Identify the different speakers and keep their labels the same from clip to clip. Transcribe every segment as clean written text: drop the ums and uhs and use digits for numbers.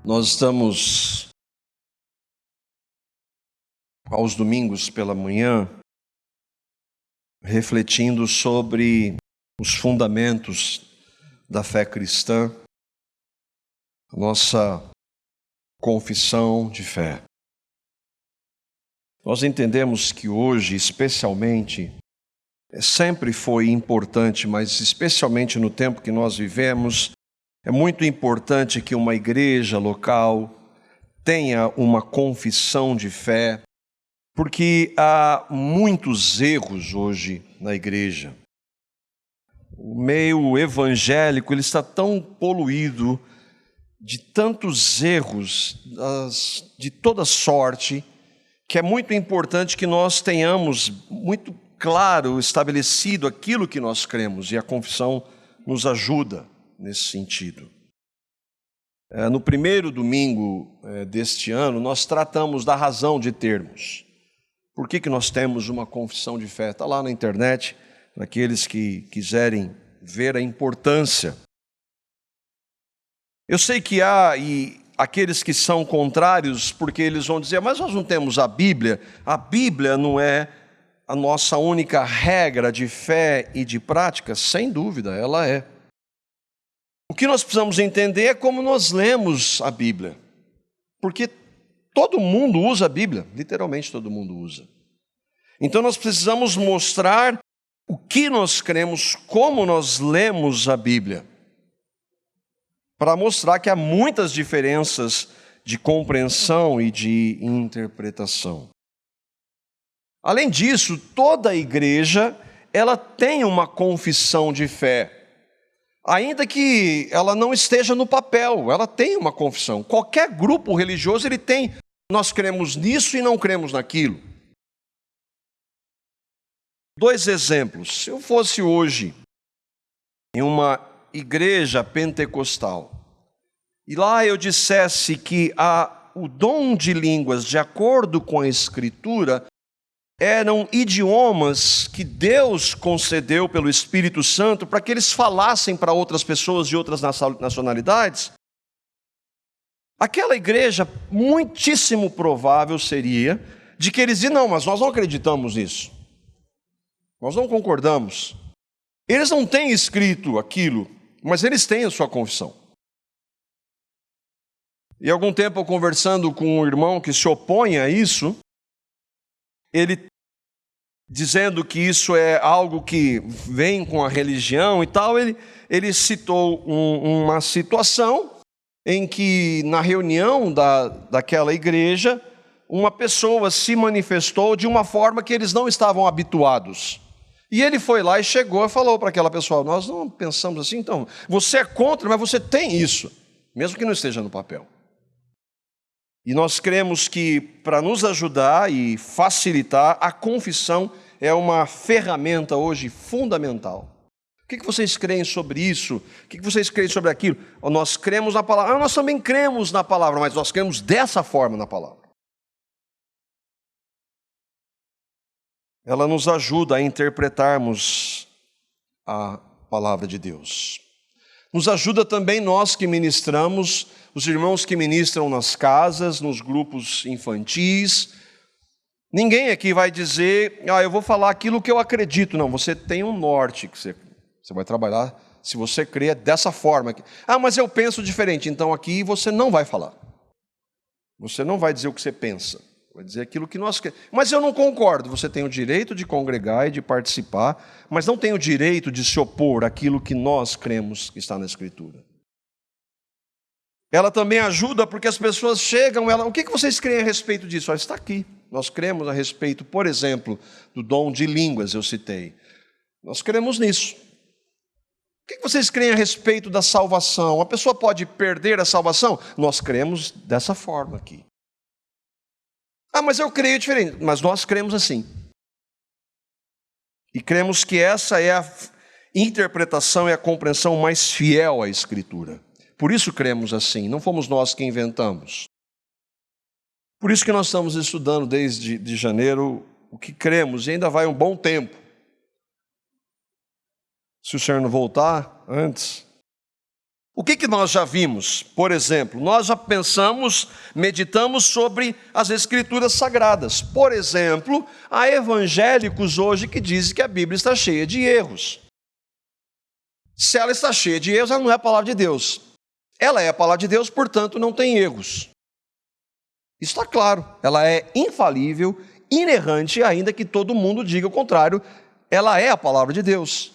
Speaker 1: Nós estamos, aos domingos pela manhã, refletindo sobre os fundamentos da fé cristã, a nossa confissão de fé. Nós entendemos que hoje, especialmente, sempre foi importante, mas especialmente no tempo que nós vivemos, é muito importante que uma igreja local tenha uma confissão de fé, porque há muitos erros hoje na igreja. O meio evangélico ele está tão poluído de tantos erros de toda sorte, que é muito importante que nós tenhamos muito claro, estabelecido aquilo que nós cremos, e a confissão nos ajuda nesse sentido. No primeiro domingo deste ano, nós tratamos da razão de termos. Por que nós temos uma confissão de fé? Está lá na internet, para aqueles que quiserem ver a importância. Eu sei que há aqueles que são contrários, porque eles vão dizer, mas nós não temos a Bíblia. A Bíblia não é a nossa única regra de fé e de prática? Sem dúvida, ela é. O que nós precisamos entender é como nós lemos a Bíblia. Porque todo mundo usa a Bíblia, literalmente todo mundo usa. Então nós precisamos mostrar o que nós cremos, como nós lemos a Bíblia, para mostrar que há muitas diferenças de compreensão e de interpretação. Além disso, toda igreja, ela tem uma confissão de fé. Ainda que ela não esteja no papel, ela tem uma confissão. Qualquer grupo religioso, ele tem, nós cremos nisso e não cremos naquilo. 2 exemplos. Se eu fosse hoje em uma igreja pentecostal, e lá eu dissesse que o dom de línguas, de acordo com a Escritura, eram idiomas que Deus concedeu pelo Espírito Santo para que eles falassem para outras pessoas de outras nacionalidades, aquela igreja, muitíssimo provável seria de que eles diziam, não, mas nós não acreditamos nisso. Nós não concordamos. Eles não têm escrito aquilo, mas eles têm a sua confissão. E há algum tempo, conversando com um irmão que se opõe a isso, ele dizendo que isso é algo que vem com a religião e tal, ele citou uma situação em que, na reunião daquela igreja, uma pessoa se manifestou de uma forma que eles não estavam habituados. E ele foi lá e chegou e falou para aquela pessoa, nós não pensamos assim, então, você é contra, mas você tem isso, mesmo que não esteja no papel. E nós cremos que, para nos ajudar e facilitar, a confissão é uma ferramenta hoje fundamental. O que vocês creem sobre isso? O que vocês creem sobre aquilo? Nós cremos na palavra. Nós também cremos na palavra, mas nós cremos dessa forma na palavra. Ela nos ajuda a interpretarmos a palavra de Deus. Nos ajuda também nós que ministramos, os irmãos que ministram nas casas, nos grupos infantis. Ninguém aqui vai dizer, eu vou falar aquilo que eu acredito. Não, você tem um norte que você vai trabalhar, se você crê dessa forma. Mas eu penso diferente, então aqui você não vai falar. Você não vai dizer o que você pensa, vai dizer aquilo que nós queremos. Mas eu não concordo, você tem o direito de congregar e de participar, mas não tem o direito de se opor àquilo que nós cremos que está na Escritura. Ela também ajuda porque as pessoas chegam, o que vocês creem a respeito disso? Está aqui. Nós cremos a respeito, por exemplo, do dom de línguas, eu citei. Nós cremos nisso. O que vocês creem a respeito da salvação? A pessoa pode perder a salvação? Nós cremos dessa forma aqui. Mas eu creio diferente. Mas nós cremos assim. E cremos que essa é a interpretação e a compreensão mais fiel à Escritura. Por isso cremos assim, não fomos nós que inventamos. Por isso que nós estamos estudando desde janeiro o que cremos, e ainda vai um bom tempo. Se o Senhor não voltar antes. O que nós já vimos? Por exemplo, nós já pensamos, meditamos sobre as Escrituras Sagradas. Por exemplo, há evangélicos hoje que dizem que a Bíblia está cheia de erros. Se ela está cheia de erros, ela não é a palavra de Deus. Ela é a palavra de Deus, portanto, não tem erros. Isso está claro, ela é infalível, inerrante, ainda que todo mundo diga o contrário, ela é a palavra de Deus.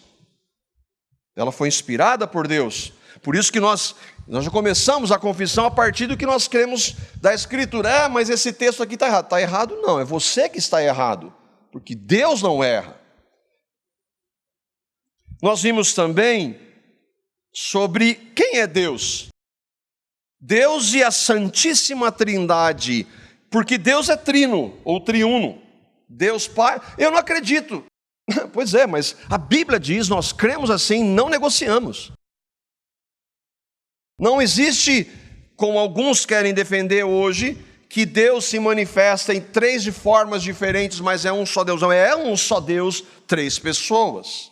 Speaker 1: Ela foi inspirada por Deus. Por isso que nós já começamos a confissão a partir do que nós cremos da Escritura. Mas esse texto aqui está errado. Está errado não, é você que está errado, porque Deus não erra. Nós vimos também sobre quem é Deus. Deus e a Santíssima Trindade, porque Deus é trino ou triuno. Deus Pai, eu não acredito. Pois é, mas a Bíblia diz, nós cremos assim, não negociamos. Não existe, como alguns querem defender hoje, que Deus se manifesta em três de formas diferentes, mas é um só Deus. Não, é um só Deus, três pessoas.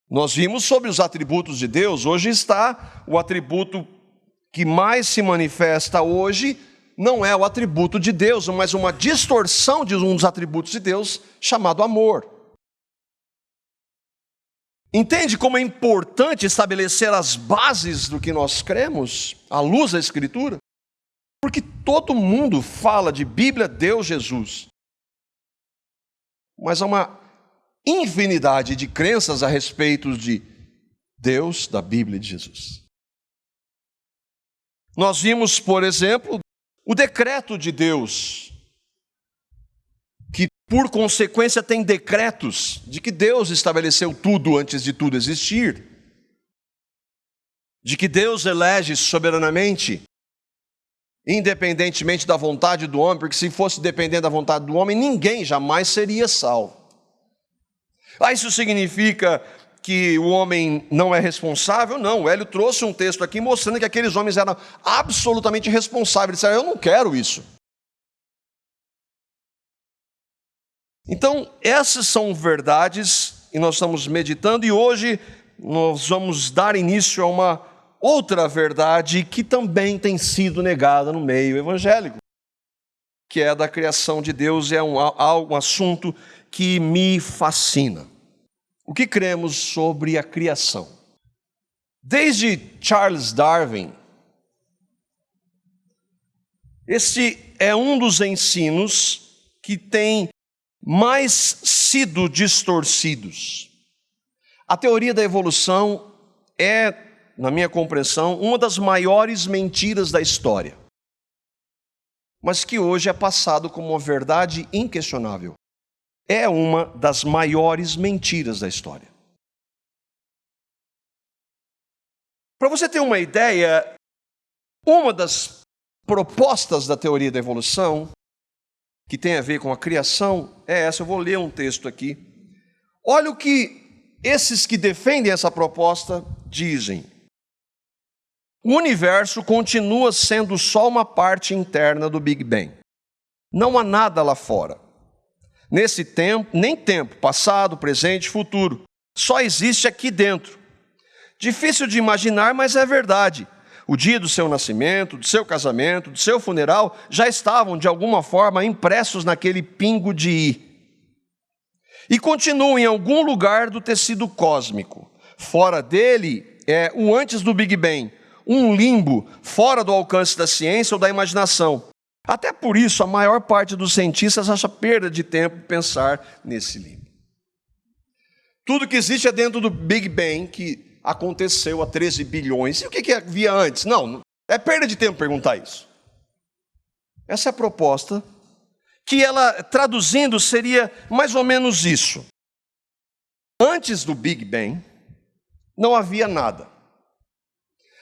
Speaker 1: Nós vimos sobre os atributos de Deus. Hoje está o atributo que mais se manifesta hoje, não é o atributo de Deus, mas uma distorção de um dos atributos de Deus, chamado amor. Entende como é importante estabelecer as bases do que nós cremos, à luz da Escritura? Porque todo mundo fala de Bíblia, Deus, Jesus. Mas há uma infinidade de crenças a respeito de Deus, da Bíblia e de Jesus. Nós vimos, por exemplo, o decreto de Deus, que por consequência tem decretos de que Deus estabeleceu tudo antes de tudo existir, de que Deus elege soberanamente, independentemente da vontade do homem, porque se fosse dependendo da vontade do homem, ninguém jamais seria salvo. Isso significa que o homem não é responsável? Não, o Hélio trouxe um texto aqui mostrando que aqueles homens eram absolutamente responsáveis. Eles disseram, eu não quero isso. Então, essas são verdades e nós estamos meditando, e hoje nós vamos dar início a uma outra verdade que também tem sido negada no meio evangélico, que é a da criação de Deus. É um assunto que me fascina. O que cremos sobre a criação? Desde Charles Darwin, esse é um dos ensinos que tem mais sido distorcidos. A teoria da evolução é, na minha compreensão, uma das maiores mentiras da história, mas que hoje é passado como uma verdade inquestionável. É uma das maiores mentiras da história. Para você ter uma ideia, uma das propostas da teoria da evolução, que tem a ver com a criação, é essa. Eu vou ler um texto aqui. Olha o que esses que defendem essa proposta dizem. O universo continua sendo só uma parte interna do Big Bang. Não há nada lá fora. Nesse tempo, nem tempo, passado, presente, futuro. Só existe aqui dentro. Difícil de imaginar, mas é verdade. O dia do seu nascimento, do seu casamento, do seu funeral, já estavam, de alguma forma, impressos naquele pingo de i. E continuam em algum lugar do tecido cósmico. Fora dele é o antes do Big Bang, um limbo fora do alcance da ciência ou da imaginação. Até por isso, a maior parte dos cientistas acha perda de tempo pensar nesse limbo. Tudo que existe é dentro do Big Bang, que aconteceu há 13 bilhões. E o que havia antes? Não, é perda de tempo perguntar isso. Essa é a proposta, que ela, traduzindo, seria mais ou menos isso. Antes do Big Bang, não havia nada.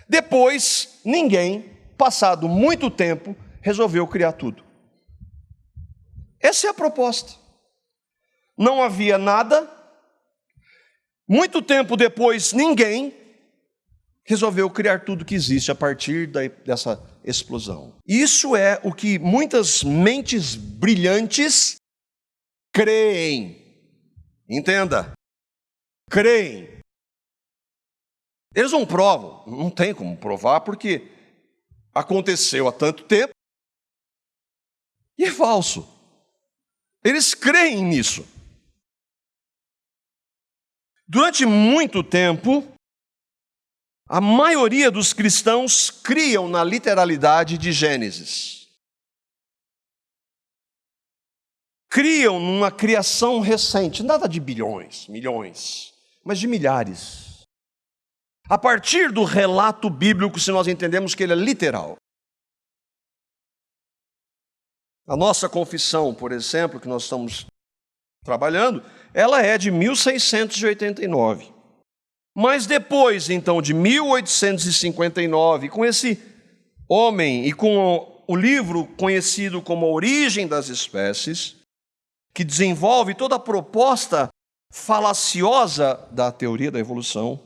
Speaker 1: Depois, ninguém, passado muito tempo, resolveu criar tudo. Essa é a proposta. Não havia nada. Muito tempo depois, ninguém resolveu criar tudo que existe a partir dessa explosão. Isso é o que muitas mentes brilhantes creem. Entenda. Creem. Eles não provam, não tem como provar, porque aconteceu há tanto tempo e é falso. Eles creem nisso. Durante muito tempo, a maioria dos cristãos criam na literalidade de Gênesis. Criam numa criação recente, nada de bilhões, milhões, mas de milhares. A partir do relato bíblico, se nós entendemos que ele é literal. A nossa confissão, por exemplo, que nós estamos trabalhando, ela é de 1689. Mas depois, então, de 1859, com esse homem e com o livro conhecido como A Origem das Espécies, que desenvolve toda a proposta falaciosa da teoria da evolução,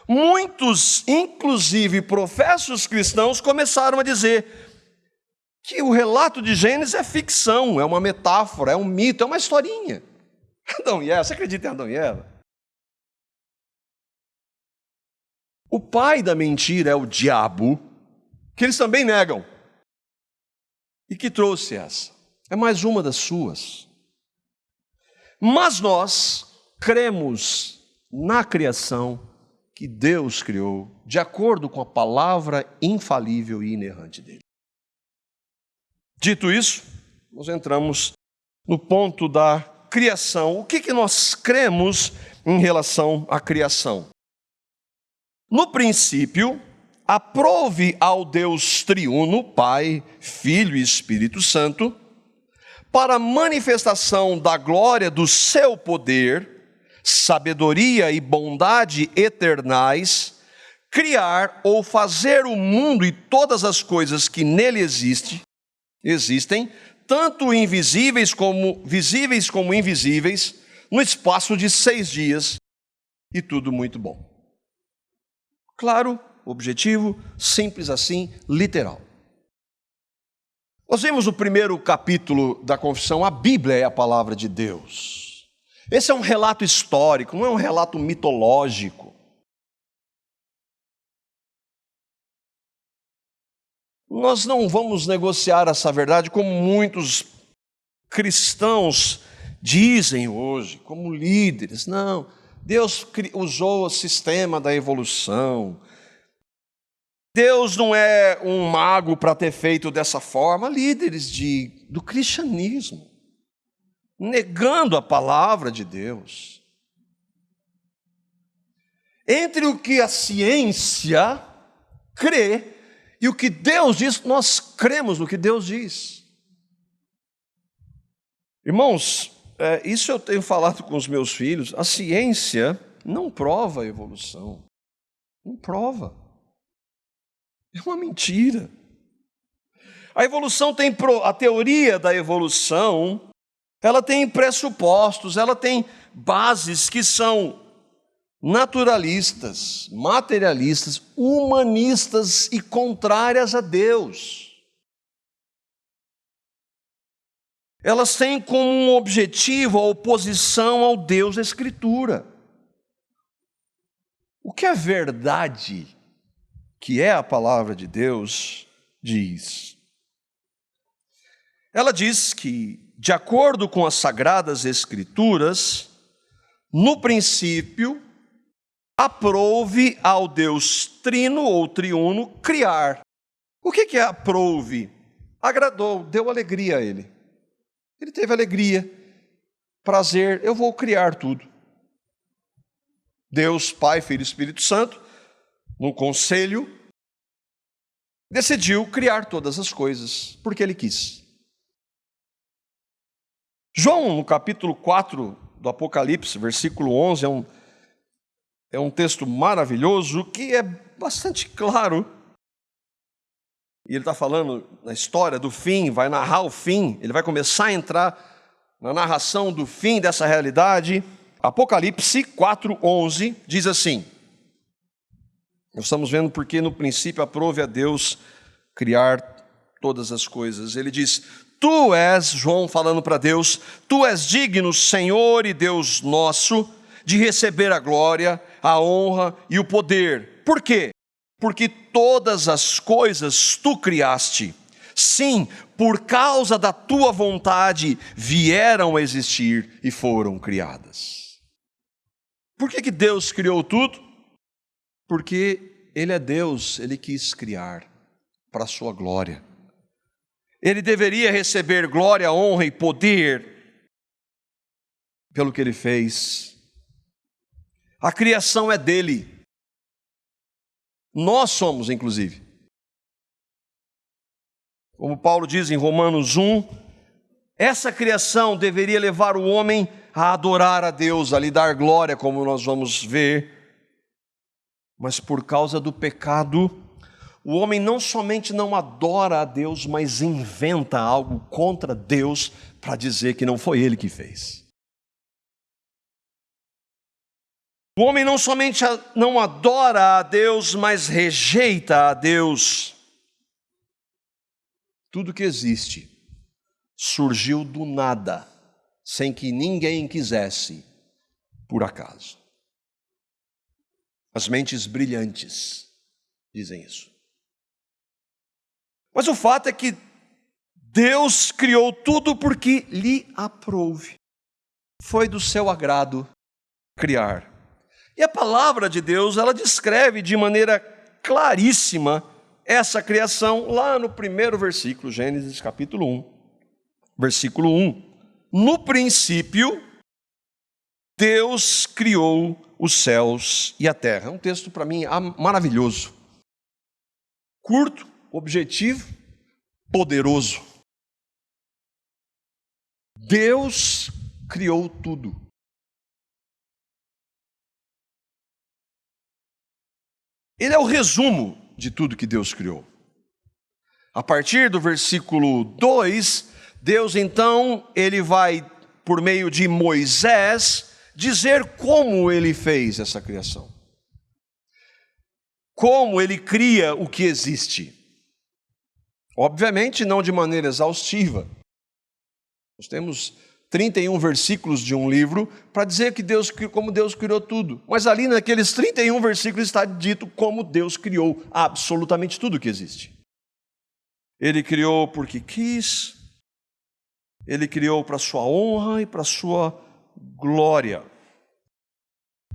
Speaker 1: muitos, inclusive professos cristãos, começaram a dizer que o relato de Gênesis é ficção, é uma metáfora, é um mito, é uma historinha. Adão e Eva, você acredita em Adão e Eva? O pai da mentira é o diabo, que eles também negam. E que trouxe essa? É mais uma das suas. Mas nós cremos na criação que Deus criou, de acordo com a palavra infalível e inerrante dele. Dito isso, nós entramos no ponto da criação. O que nós cremos em relação à criação? No princípio, aprove ao Deus triuno, Pai, Filho e Espírito Santo, para a manifestação da glória do seu poder, sabedoria e bondade eternais, criar ou fazer o mundo e todas as coisas que nele existem, tanto invisíveis como invisíveis, no espaço de 6 dias, e tudo muito bom. Claro, objetivo, simples assim, literal. Nós vemos no primeiro capítulo da confissão, a Bíblia é a palavra de Deus. Esse é um relato histórico, não é um relato mitológico. Nós não vamos negociar essa verdade como muitos cristãos dizem hoje, como líderes. Não, Deus usou o sistema da evolução. Deus não é um mago para ter feito dessa forma. Líderes do cristianismo, negando a palavra de Deus. Entre o que a ciência crê e o que Deus diz, nós cremos no que Deus diz. Irmãos, isso eu tenho falado com os meus filhos, a ciência não prova a evolução. Não prova. É uma mentira. A evolução tem, a teoria da evolução, ela tem pressupostos, ela tem bases que são naturalistas, materialistas, humanistas e contrárias a Deus. Elas têm como um objetivo a oposição ao Deus da Escritura. O que a verdade, que é a palavra de Deus, diz? Ela diz que, de acordo com as Sagradas Escrituras, no princípio, aprouve ao Deus trino ou triuno criar. O que é aprouve? Agradou, deu alegria a ele. Ele teve alegria, prazer, eu vou criar tudo. Deus, Pai, Filho e Espírito Santo, no conselho, decidiu criar todas as coisas, porque ele quis. João, no capítulo 4 do Apocalipse, versículo 11, é um texto maravilhoso, que é bastante claro. E ele está falando na história do fim, vai narrar o fim, ele vai começar a entrar na narração do fim dessa realidade. Apocalipse 4:11 diz assim, nós estamos vendo porque no princípio aprove a Deus criar todas as coisas. Ele diz, tu és, João falando para Deus, tu és digno, Senhor e Deus nosso, de receber a glória, a honra e o poder, Por quê? Porque todas as coisas tu criaste. Sim, por causa da tua vontade vieram a existir e foram criadas. Por que Deus criou tudo? Porque Ele é Deus, Ele quis criar para a sua glória. Ele deveria receber glória, honra e poder pelo que Ele fez. A criação é dele. Nós somos, inclusive. Como Paulo diz em Romanos 1, essa criação deveria levar o homem a adorar a Deus, a lhe dar glória, como nós vamos ver. Mas por causa do pecado, o homem não somente não adora a Deus, mas inventa algo contra Deus para dizer que não foi Ele que fez. O homem não somente não adora a Deus, mas rejeita a Deus. Tudo que existe surgiu do nada, sem que ninguém quisesse, por acaso. As mentes brilhantes dizem isso. Mas o fato é que Deus criou tudo porque lhe aprouve. Foi do seu agrado criar. E a palavra de Deus, ela descreve de maneira claríssima essa criação lá no primeiro versículo, Gênesis capítulo 1, versículo 1. No princípio, Deus criou os céus e a terra. É um texto para mim maravilhoso. Curto, objetivo, poderoso. Deus criou tudo. Ele é o resumo de tudo que Deus criou. A partir do versículo 2, Deus então, ele vai, por meio de Moisés, dizer como ele fez essa criação. Como ele cria o que existe. Obviamente não de maneira exaustiva. Nós temos 31 versículos de um livro para dizer que como Deus criou tudo. Mas ali naqueles 31 versículos está dito como Deus criou absolutamente tudo que existe. Ele criou porque quis, Ele criou para a sua honra e para a sua glória.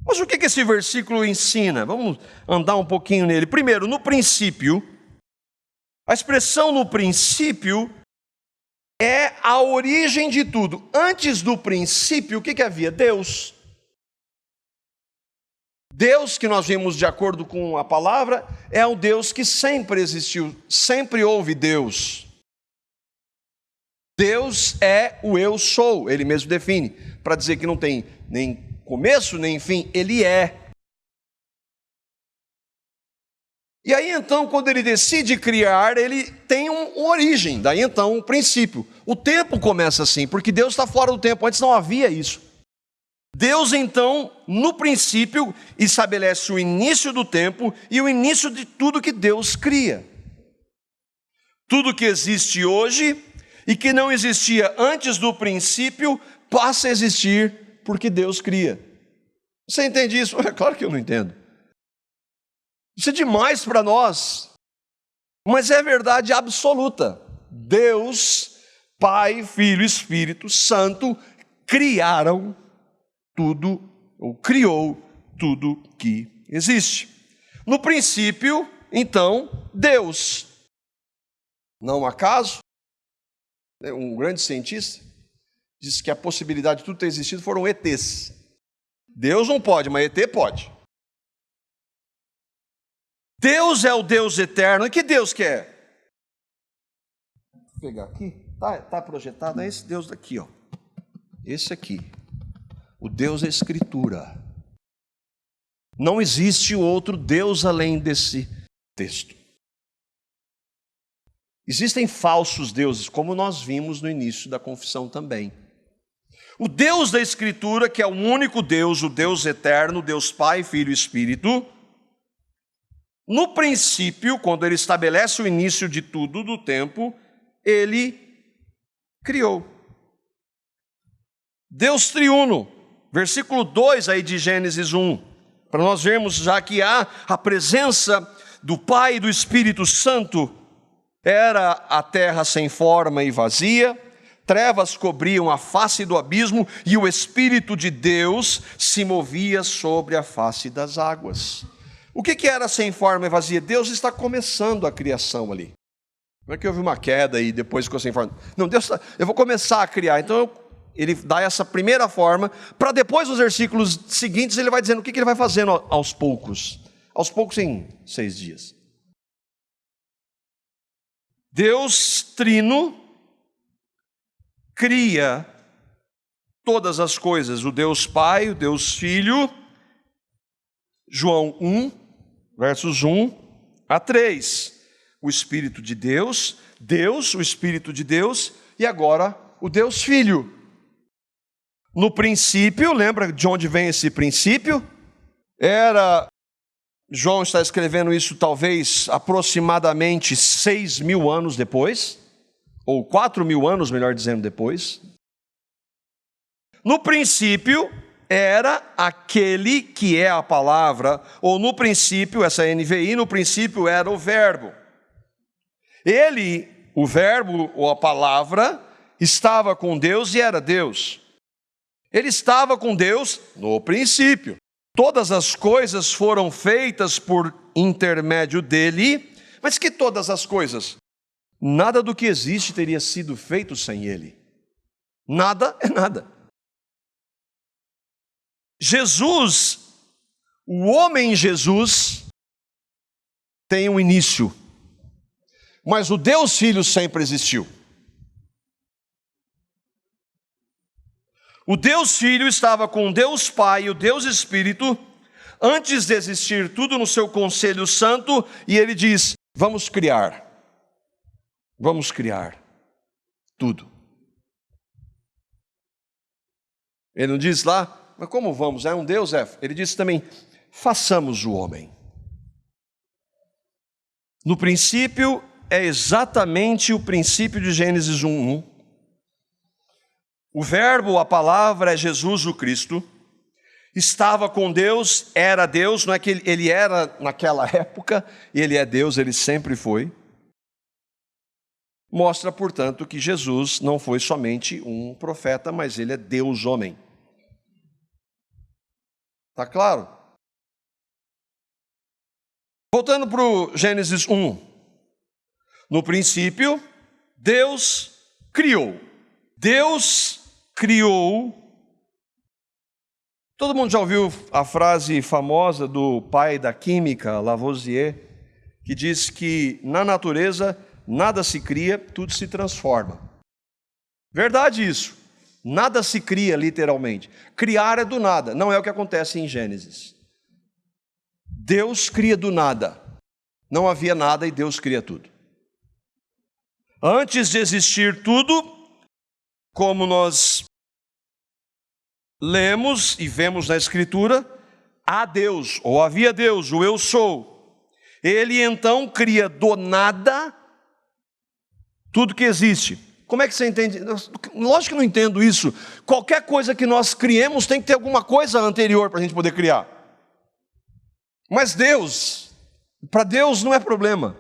Speaker 1: Mas o que esse versículo ensina? Vamos andar um pouquinho nele. Primeiro, no princípio, a expressão no princípio é a origem de tudo. Antes do princípio, o que havia? Deus. Deus, que nós vimos de acordo com a palavra, é um Deus que sempre existiu, sempre houve Deus. Deus é o eu sou, Ele mesmo define, para dizer que não tem nem começo nem fim, Ele é. E aí então, quando Ele decide criar, Ele tem uma origem, daí então um princípio. O tempo começa assim, porque Deus está fora do tempo, antes não havia isso. Deus então, no princípio, estabelece o início do tempo e o início de tudo que Deus cria. Tudo que existe hoje e que não existia antes do princípio, passa a existir porque Deus cria. Você entende isso? É claro que eu não entendo. Isso é demais para nós, mas é verdade absoluta. Deus, Pai, Filho e Espírito Santo criaram tudo, ou criou tudo que existe. No princípio, então, Deus. Não acaso, um grande cientista disse que a possibilidade de tudo ter existido foram ETs. Deus não pode, mas ET pode. Deus é o Deus eterno. E que Deus quer? Vou pegar aqui. Tá projetado, é esse Deus daqui, ó. Esse aqui. O Deus da Escritura. Não existe outro Deus além desse texto. Existem falsos deuses, como nós vimos no início da confissão também. O Deus da Escritura, que é o único Deus, o Deus eterno, Deus Pai, Filho e Espírito, no princípio, quando Ele estabelece o início de tudo, do tempo, Ele criou. Deus triuno, versículo 2 aí de Gênesis 1. para nós vermos já que há a presença do Pai e do Espírito Santo. Era a terra sem forma e vazia, trevas cobriam a face do abismo e o Espírito de Deus se movia sobre a face das águas. O que era sem forma e vazia? Deus está começando a criação ali. Não é que houve uma queda e depois ficou sem forma. Não, eu vou começar a criar. Então ele dá essa primeira forma, para depois nos versículos seguintes ele vai dizendo o que ele vai fazendo aos poucos. Aos poucos em 6 dias. Deus Trino cria todas as coisas, o Deus Pai, o Deus Filho. João 1, versos 1 a 3. O Espírito de Deus, o Espírito de Deus, e agora o Deus Filho. No princípio, lembra de onde vem esse princípio? João está escrevendo isso talvez aproximadamente 6.000 anos depois, ou 4.000 anos, melhor dizendo, depois. No princípio era aquele que é a palavra, ou no princípio, essa NVI, no princípio era o verbo. Ele, o verbo ou a palavra, estava com Deus e era Deus. Ele estava com Deus no princípio. Todas as coisas foram feitas por intermédio dele, mas que todas as coisas? Nada do que existe teria sido feito sem ele. Nada é nada. Jesus, o homem Jesus, tem um início, mas o Deus Filho sempre existiu. O Deus Filho estava com o Deus Pai e o Deus Espírito, antes de existir tudo no seu conselho santo, e ele diz, vamos criar tudo. Ele não diz lá, mas como vamos? É um Deus? Ele disse também, façamos o homem. No princípio, é exatamente o princípio de Gênesis 1:1. O verbo, a palavra é Jesus o Cristo, estava com Deus, era Deus, não é que ele era naquela época, ele é Deus, ele sempre foi. Mostra, portanto, que Jesus não foi somente um profeta, mas ele é Deus homem. Está claro? Voltando para o Gênesis 1. No princípio, Deus criou. Deus criou. Todo mundo já ouviu a frase famosa do pai da química, Lavoisier, que diz que na natureza nada se cria, tudo se transforma. Verdade isso. Nada se cria literalmente. Criar é do nada, não é o que acontece em Gênesis. Deus cria do nada. Não havia nada e Deus cria tudo. Antes de existir tudo, como nós lemos e vemos na Escritura, há Deus, ou havia Deus, o eu sou. Ele então cria do nada tudo que existe. Como é que você entende? Lógico que não entendo isso. Qualquer coisa que nós criemos tem que ter alguma coisa anterior para a gente poder criar. Mas Deus, para Deus não é problema.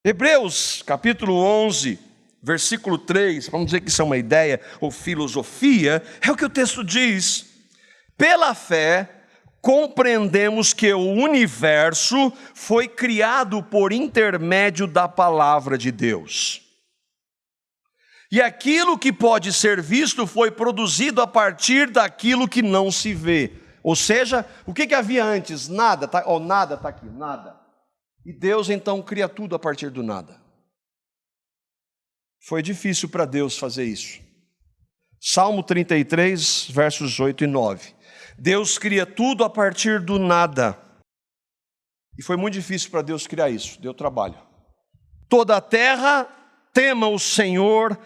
Speaker 1: Hebreus, capítulo 11, versículo 3, vamos dizer que isso é uma ideia ou filosofia, é o que o texto diz. Pela fé, compreendemos que o universo foi criado por intermédio da palavra de Deus. E aquilo que pode ser visto foi produzido a partir daquilo que não se vê. Ou seja, o que havia antes? Nada, nada está aqui, nada. E Deus então cria tudo a partir do nada. Foi difícil para Deus fazer isso. Salmo 33, versos 8 e 9. Deus cria tudo a partir do nada. E foi muito difícil para Deus criar isso, deu trabalho. Toda a terra tema o Senhor,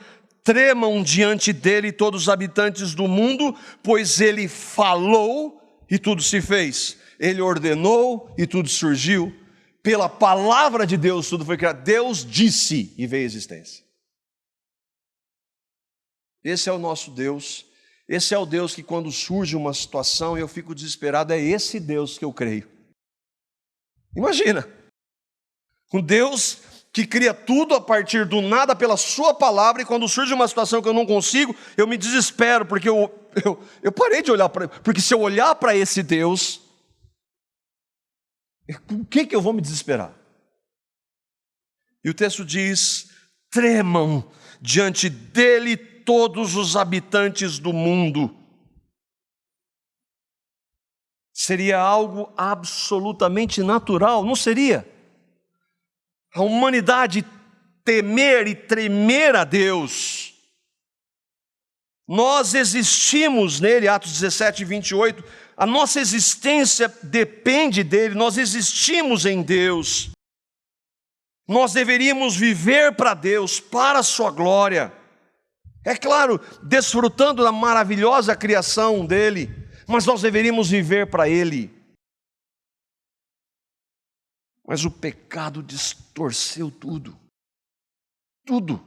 Speaker 1: tremam diante dele todos os habitantes do mundo, pois ele falou e tudo se fez. Ele ordenou e tudo surgiu. Pela palavra de Deus tudo foi criado. Deus disse e veio a existência. Esse é o nosso Deus, Esse é o Deus que, quando surge uma situação e eu fico desesperado, é esse Deus que eu creio. Imagina, um Deus que cria tudo a partir do nada pela sua palavra, e quando surge uma situação que eu não consigo, eu me desespero, porque eu parei de olhar para ele. Porque se eu olhar para esse Deus, com o que eu vou me desesperar? E o texto diz: tremam diante dele todos os habitantes do mundo. Seria algo absolutamente natural, não seria? A humanidade temer e tremer a Deus. Nós existimos nele, Atos 17, 28, a nossa existência depende dele, nós existimos em Deus. Nós deveríamos viver para Deus, para a sua glória. É claro, desfrutando da maravilhosa criação dele, mas nós deveríamos viver para ele. Mas o pecado distorceu tudo. Tudo.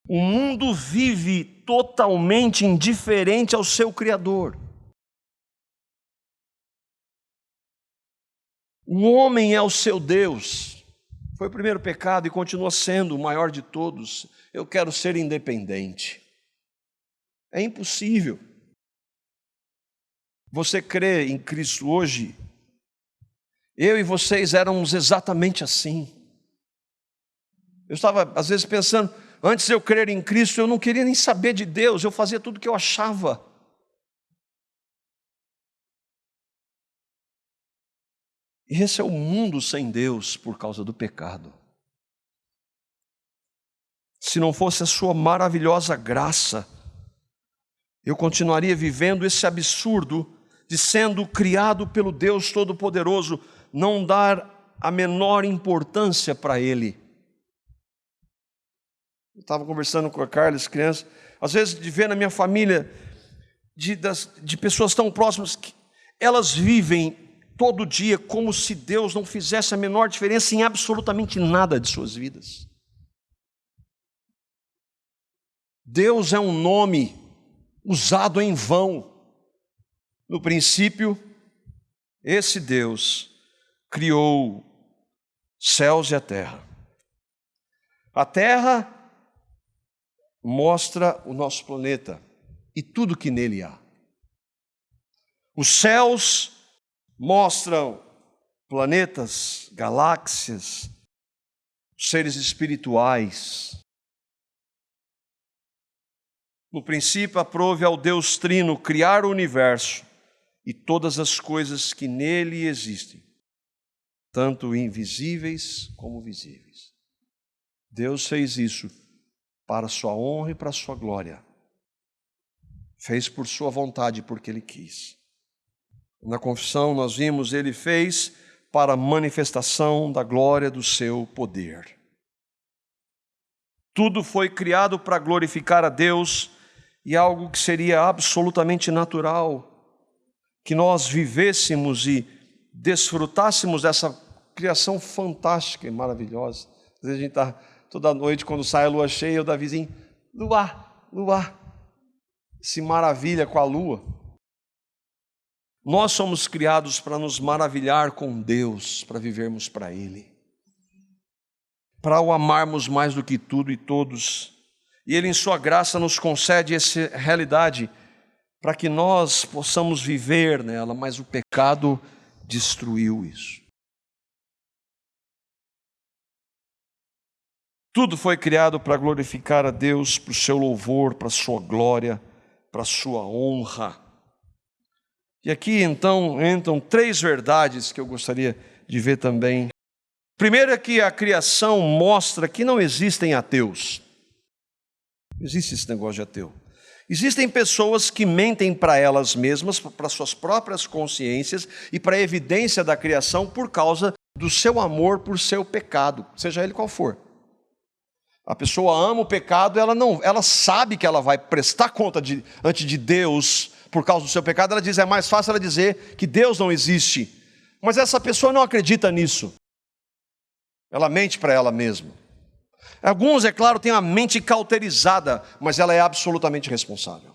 Speaker 1: O mundo vive totalmente indiferente ao seu Criador. O homem é o seu Deus. Foi o primeiro pecado e continua sendo o maior de todos. Eu quero ser independente. É impossível. Você crê em Cristo hoje? Eu e vocês éramos exatamente assim. Eu estava, às vezes, pensando, antes de eu crer em Cristo, eu não queria nem saber de Deus, eu fazia tudo o que eu achava. E esse é o mundo sem Deus por causa do pecado. Se não fosse a sua maravilhosa graça, eu continuaria vivendo esse absurdo de, sendo criado pelo Deus Todo-Poderoso, não dar a menor importância para Ele. Eu estava conversando com a Carla, as crianças, às vezes de ver na minha família, de pessoas tão próximas, que elas vivem todo dia como se Deus não fizesse a menor diferença em absolutamente nada de suas vidas. Deus é um nome usado em vão. No princípio, esse Deus criou céus e a terra. A terra mostra o nosso planeta e tudo que nele há. Os céus mostram planetas, galáxias, seres espirituais. No princípio, aprove ao Deus Trino criar o universo e todas as coisas que nele existem, tanto invisíveis como visíveis. Deus fez isso para a sua honra e para a sua glória. Fez por sua vontade, porque Ele quis. Na confissão nós vimos, Ele fez para a manifestação da glória do seu poder. Tudo foi criado para glorificar a Deus, e algo que seria absolutamente natural, que nós vivêssemos e desfrutássemos dessa criação fantástica e maravilhosa. Às vezes a gente está toda noite, quando sai a lua cheia, o Davizinho, lua, se maravilha com a lua. Nós somos criados para nos maravilhar com Deus, para vivermos para Ele, para o amarmos mais do que tudo e todos. E Ele, em sua graça, nos concede essa realidade para que nós possamos viver nela, mas o pecado destruiu isso. Tudo foi criado para glorificar a Deus, para o seu louvor, para a sua glória, para a sua honra. E aqui então entram três verdades que eu gostaria de ver também. Primeiro é que a criação mostra que não existem ateus. Não existe esse negócio de ateu. Existem pessoas que mentem para elas mesmas, para suas próprias consciências e para a evidência da criação por causa do seu amor por seu pecado, seja ele qual for. A pessoa ama o pecado, ela sabe que ela vai prestar conta diante de Deus por causa do seu pecado. Ela diz, é mais fácil ela dizer que Deus não existe. Mas essa pessoa não acredita nisso. Ela mente para ela mesma. Alguns, é claro, têm a mente cauterizada, mas ela é absolutamente responsável.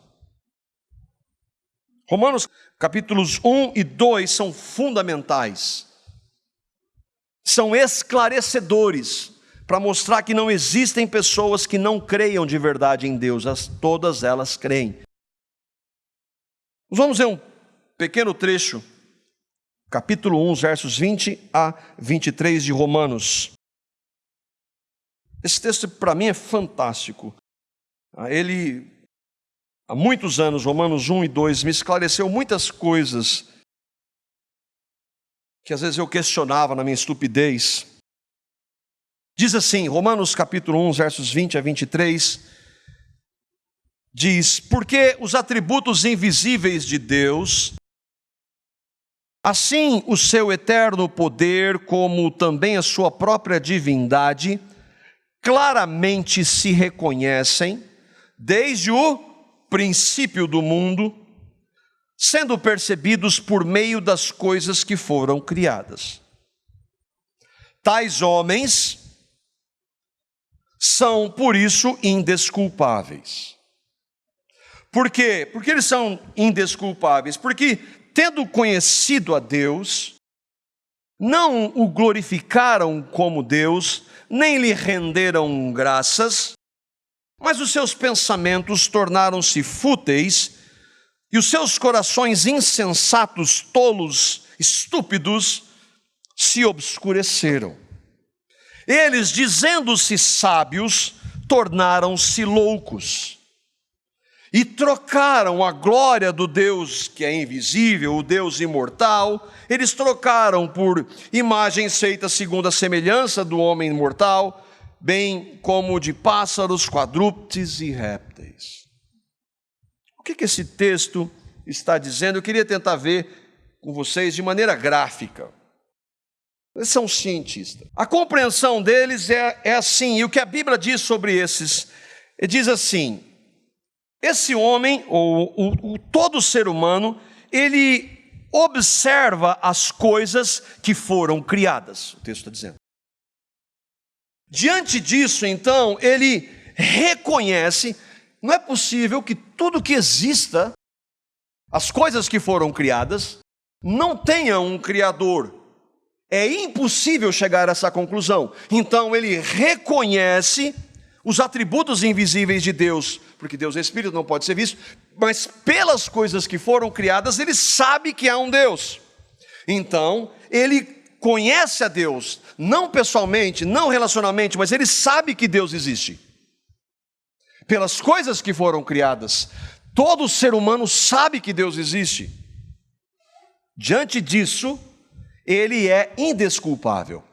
Speaker 1: Romanos capítulos 1 e 2 são fundamentais, são esclarecedores, para mostrar que não existem pessoas que não creiam de verdade em Deus, todas elas creem. Nós vamos ler um pequeno trecho, capítulo 1, versos 20 a 23 de Romanos. Esse texto para mim é fantástico. Ele, há muitos anos, Romanos 1 e 2, me esclareceu muitas coisas que às vezes eu questionava na minha estupidez. Diz assim, Romanos capítulo 1, versos 20 a 23, diz: porque os atributos invisíveis de Deus, assim o seu eterno poder, como também a sua própria divindade, claramente se reconhecem desde o princípio do mundo, sendo percebidos por meio das coisas que foram criadas. Tais homens são, por isso, indesculpáveis. Por quê? Porque eles são indesculpáveis? Porque, tendo conhecido a Deus, não o glorificaram como Deus, nem lhe renderam graças, mas os seus pensamentos tornaram-se fúteis, e os seus corações insensatos, tolos, estúpidos, se obscureceram. Eles, dizendo-se sábios, tornaram-se loucos, e trocaram a glória do Deus que é invisível, o Deus imortal, eles trocaram por imagens feitas segundo a semelhança do homem mortal, bem como de pássaros, quadrúpedes e répteis. O que esse texto está dizendo? Eu queria tentar ver com vocês de maneira gráfica. Eles são cientistas. A compreensão deles é assim, e o que a Bíblia diz sobre esses, diz assim: esse homem, ou todo ser humano, ele observa as coisas que foram criadas, o texto está dizendo. Diante disso, então, ele reconhece, não é possível que tudo que exista, as coisas que foram criadas, não tenha um Criador. É impossível chegar a essa conclusão. Então ele reconhece os atributos invisíveis de Deus, porque Deus é Espírito, não pode ser visto, mas pelas coisas que foram criadas, ele sabe que há um Deus. Então, ele conhece a Deus, não pessoalmente, não relacionalmente, mas ele sabe que Deus existe. Pelas coisas que foram criadas, todo ser humano sabe que Deus existe. Diante disso, ele é indesculpável.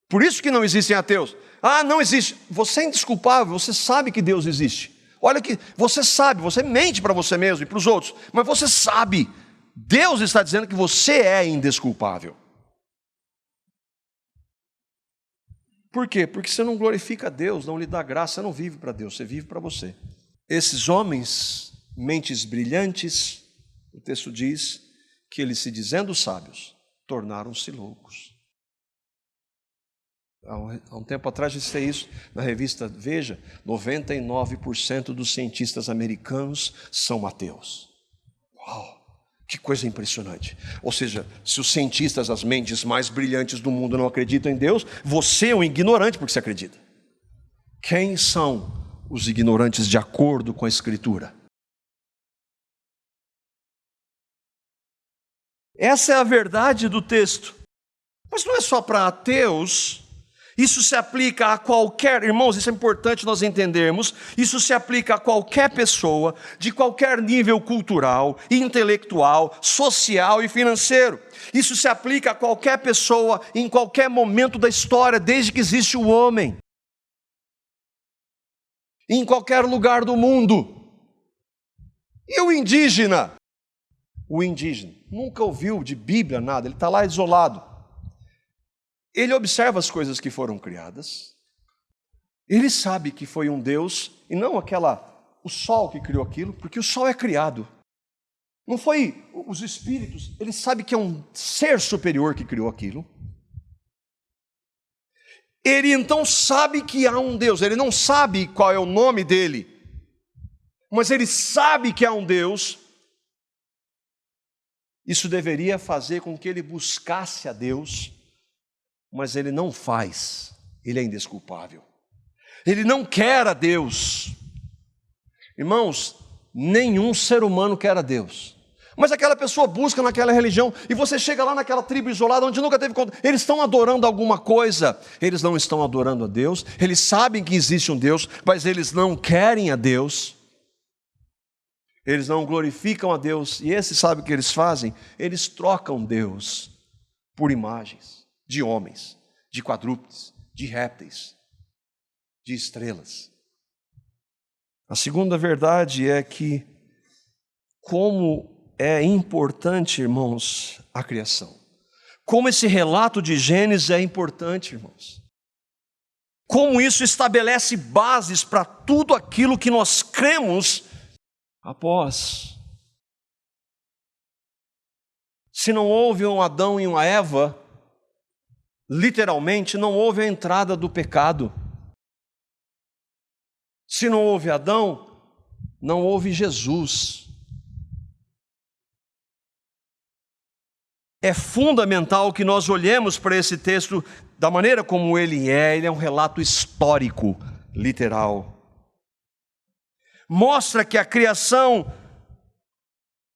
Speaker 1: Por isso que não existem ateus. Ah, não existe. Você é indesculpável, você sabe que Deus existe. Olha que você sabe, você mente para você mesmo e para os outros, mas você sabe. Deus está dizendo que você é indesculpável. Por quê? Porque você não glorifica a Deus, não lhe dá graça, você não vive para Deus, você vive para você. Esses homens, mentes brilhantes, o texto diz que eles, se dizendo sábios, tornaram-se loucos. Há um tempo atrás disse isso na revista Veja, 99% dos cientistas americanos são ateus. Uau, que coisa impressionante. Ou seja, se os cientistas, as mentes mais brilhantes do mundo não acreditam em Deus, você é um ignorante porque você acredita. Quem são os ignorantes de acordo com a Escritura? Essa é a verdade do texto. Mas não é só para ateus, isso se aplica a qualquer, irmãos, isso é importante nós entendermos, isso se aplica a qualquer pessoa, de qualquer nível cultural, intelectual, social e financeiro. Isso se aplica a qualquer pessoa, em qualquer momento da história, desde que existe o homem. Em qualquer lugar do mundo. E o indígena? O indígena nunca ouviu de Bíblia nada, ele está lá isolado. Ele observa as coisas que foram criadas, ele sabe que foi um Deus, e não o sol que criou aquilo, porque o sol é criado. Não foi os espíritos, ele sabe que é um ser superior que criou aquilo. Ele então sabe que há um Deus, ele não sabe qual é o nome dele, mas ele sabe que há um Deus. Isso deveria fazer com que ele buscasse a Deus, mas ele não faz, ele é indesculpável. Ele não quer a Deus. Irmãos, nenhum ser humano quer a Deus. Mas aquela pessoa busca naquela religião, e você chega lá naquela tribo isolada, onde nunca teve contato, eles estão adorando alguma coisa, eles não estão adorando a Deus, eles sabem que existe um Deus, mas eles não querem a Deus, eles não glorificam a Deus, e esse sabe o que eles fazem? Eles trocam Deus por imagens de homens, de quadrúpedes, de répteis, de estrelas. A segunda verdade é que, como é importante, irmãos, a criação. Como esse relato de Gênesis é importante, irmãos. Como isso estabelece bases para tudo aquilo que nós cremos após. Se não houve um Adão e uma Eva, literalmente não houve a entrada do pecado. Se não houve Adão, não houve Jesus. É fundamental que nós olhemos para esse texto da maneira como ele é um relato histórico, literal. Mostra que a criação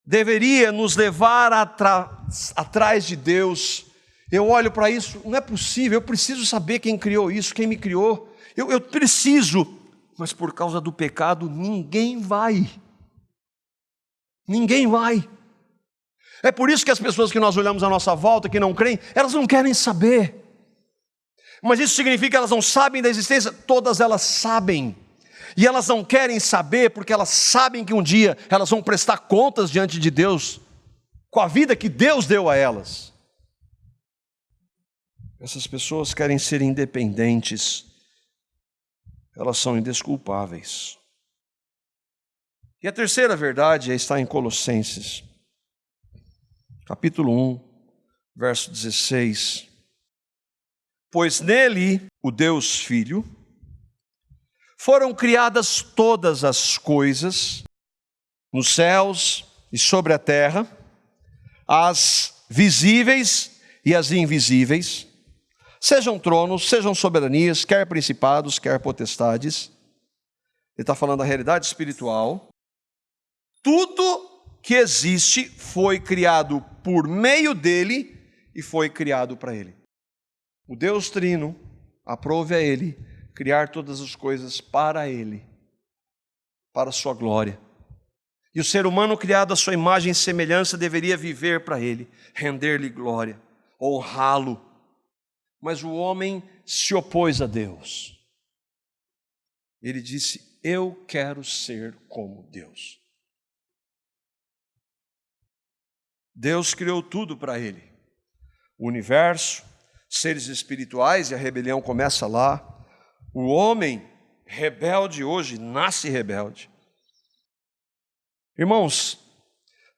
Speaker 1: deveria nos levar atrás de Deus. Eu olho para isso, não é possível, eu preciso saber quem criou isso, quem me criou. Eu preciso, mas por causa do pecado, ninguém vai. Ninguém vai. É por isso que as pessoas que nós olhamos à nossa volta, que não creem, elas não querem saber. Mas isso significa que elas não sabem da existência? Todas elas sabem. E elas não querem saber porque elas sabem que um dia elas vão prestar contas diante de Deus, com a vida que Deus deu a elas. Essas pessoas querem ser independentes. Elas são indesculpáveis. E a terceira verdade está em Colossenses, capítulo 1, verso 16. Pois nele, o Deus Filho, foram criadas todas as coisas, nos céus e sobre a terra, as visíveis e as invisíveis, sejam tronos, sejam soberanias, quer principados, quer potestades. Ele está falando da realidade espiritual. Tudo que existe foi criado por meio dele e foi criado para ele. O Deus Trino aprove a ele criar todas as coisas para ele, para a sua glória. E o ser humano criado à sua imagem e semelhança deveria viver para ele, render-lhe glória, honrá-lo. Mas o homem se opôs a Deus. Ele disse: eu quero ser como Deus. Deus criou tudo para ele. O universo, seres espirituais, e a rebelião começa lá. O homem rebelde hoje nasce rebelde. Irmãos,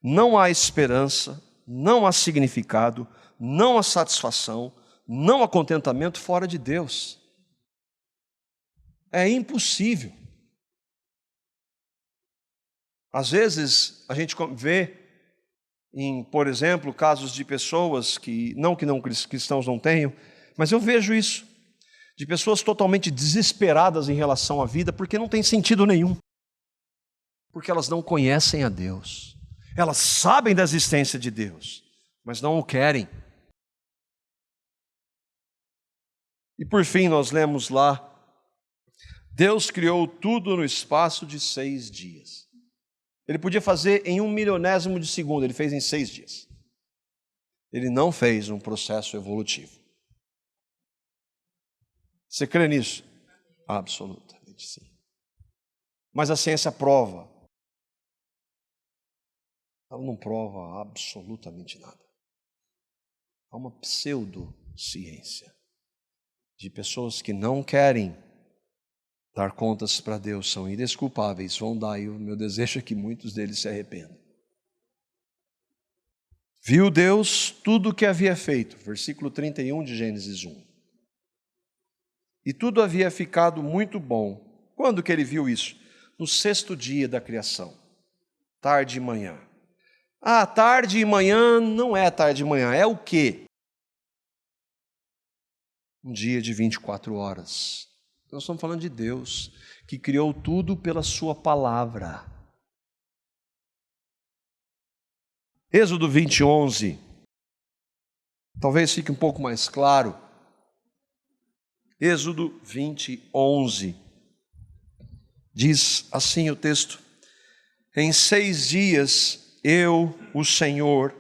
Speaker 1: não há esperança, não há significado, não há satisfação, não há contentamento fora de Deus. É impossível. Às vezes a gente vê por exemplo, casos de pessoas que não cristãos não tenham, mas eu vejo isso, de pessoas totalmente desesperadas em relação à vida, porque não tem sentido nenhum, porque elas não conhecem a Deus, elas sabem da existência de Deus, mas não o querem. E por fim nós lemos lá, Deus criou tudo no espaço de 6 dias. Ele podia fazer em 1/1000º de segundo, ele fez em 6 dias. Ele não fez um processo evolutivo. Você crê nisso? Absolutamente sim. Mas a ciência prova. Ela não prova absolutamente nada. Há uma pseudociência de pessoas que não querem dar contas para Deus, são indesculpáveis, vão dar, e o meu desejo é que muitos deles se arrependam. Viu Deus tudo o que havia feito, versículo 31 de Gênesis 1. e tudo havia ficado muito bom. Quando que ele viu isso? No 6º dia da criação, tarde e manhã. Tarde e manhã não é tarde e manhã, é o quê? Um dia de 24 horas. Nós estamos falando de Deus, que criou tudo pela sua palavra. Êxodo 20:11, talvez fique um pouco mais claro. Êxodo 20:11, diz assim o texto: em 6 dias eu, o Senhor,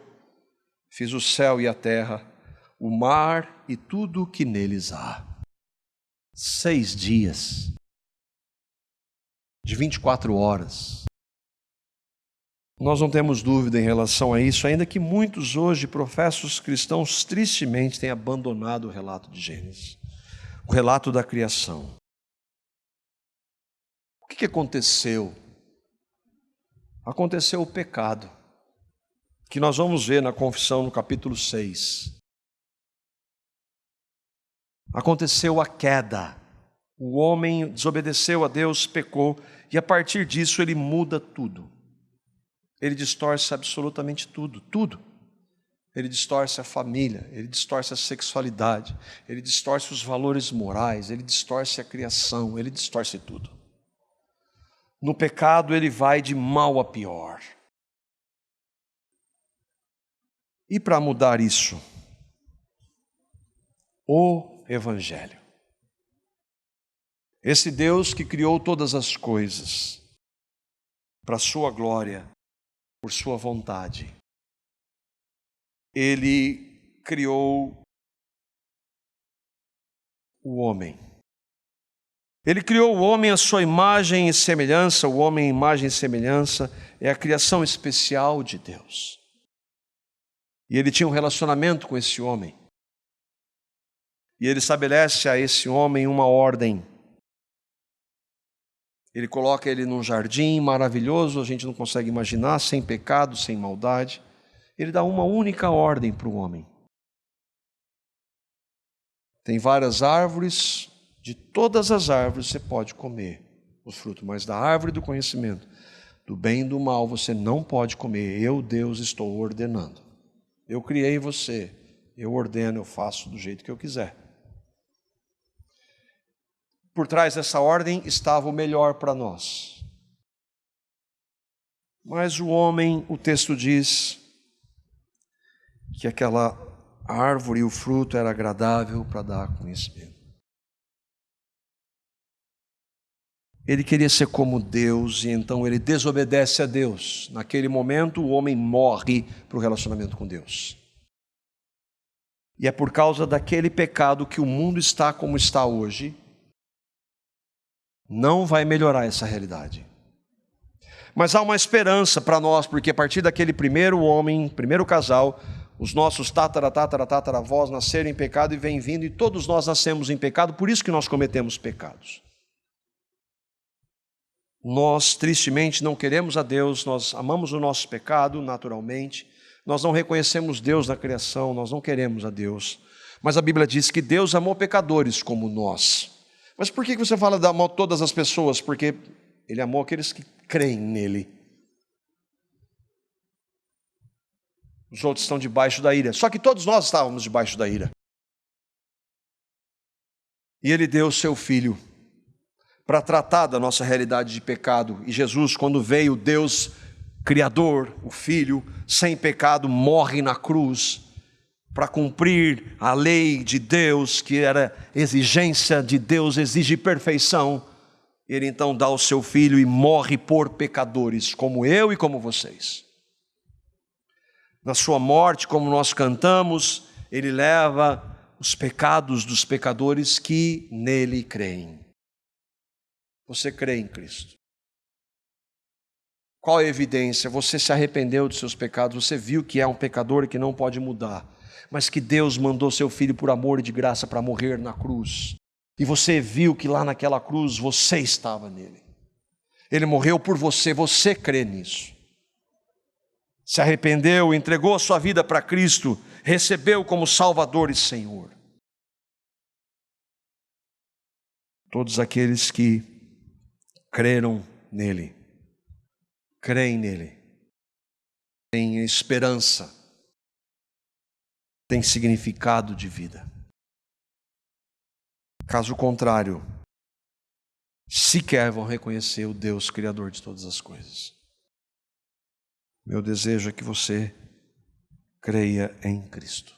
Speaker 1: fiz o céu e a terra, o mar e tudo o que neles há. 6 dias, de 24 horas. Nós não temos dúvida em relação a isso, ainda que muitos hoje, professos cristãos, tristemente têm abandonado o relato de Gênesis, o relato da criação. O que aconteceu? Aconteceu o pecado, que nós vamos ver na confissão no capítulo 6. Aconteceu a queda, o homem desobedeceu a Deus, pecou, e a partir disso ele muda tudo. Ele distorce absolutamente tudo, tudo. Ele distorce a família, ele distorce a sexualidade, ele distorce os valores morais, ele distorce a criação, ele distorce tudo. No pecado ele vai de mal a pior. E para mudar isso, o Evangelho. Esse Deus que criou todas as coisas para a sua glória, por sua vontade, Ele criou o homem. Ele criou o homem à sua imagem e semelhança. O homem, imagem e semelhança, é a criação especial de Deus. E Ele tinha um relacionamento com esse homem. E Ele estabelece a esse homem uma ordem. Ele coloca ele num jardim maravilhoso, a gente não consegue imaginar, sem pecado, sem maldade. Ele dá uma única ordem para o homem. Tem várias árvores, de todas as árvores você pode comer os frutos, mas da árvore do conhecimento, do bem e do mal, você não pode comer. Eu, Deus, estou ordenando. Eu criei você, eu ordeno, eu faço do jeito que eu quiser. Por trás dessa ordem estava o melhor para nós. Mas o homem, o texto diz que aquela árvore e o fruto era agradável para dar conhecimento. Ele queria ser como Deus e então ele desobedece a Deus. Naquele momento o homem morre para o relacionamento com Deus. E é por causa daquele pecado que o mundo está como está hoje. Não vai melhorar essa realidade. Mas há uma esperança para nós, porque a partir daquele primeiro homem, primeiro casal, os nossos tataravós nasceram em pecado e vêm vindo, e todos nós nascemos em pecado, por isso que nós cometemos pecados. Nós, tristemente, não queremos a Deus, nós amamos o nosso pecado naturalmente, nós não reconhecemos Deus na criação, nós não queremos a Deus. Mas a Bíblia diz que Deus amou pecadores como nós. Mas por que você fala de amar todas as pessoas? Porque Ele amou aqueles que creem nele. Os outros estão debaixo da ira. Só que todos nós estávamos debaixo da ira. E Ele deu o seu Filho para tratar da nossa realidade de pecado. E Jesus, quando veio, Deus Criador, o Filho, sem pecado, morre na cruz para cumprir a lei de Deus, que era exigência de Deus, exige perfeição. Ele então dá o seu Filho e morre por pecadores, como eu e como vocês. Na sua morte, como nós cantamos, Ele leva os pecados dos pecadores que nele creem. Você crê em Cristo? Qual a evidência? Você se arrependeu dos seus pecados, você viu que é um pecador e que não pode mudar, mas que Deus mandou seu Filho por amor e de graça para morrer na cruz. E você viu que lá naquela cruz você estava nele. Ele morreu por você, você crê nisso. Se arrependeu, entregou a sua vida para Cristo, recebeu como Salvador e Senhor. Todos aqueles que creram nele, creem nele, têm esperança, têm significado de vida. Caso contrário, sequer vão reconhecer o Deus Criador de todas as coisas. Meu desejo é que você creia em Cristo.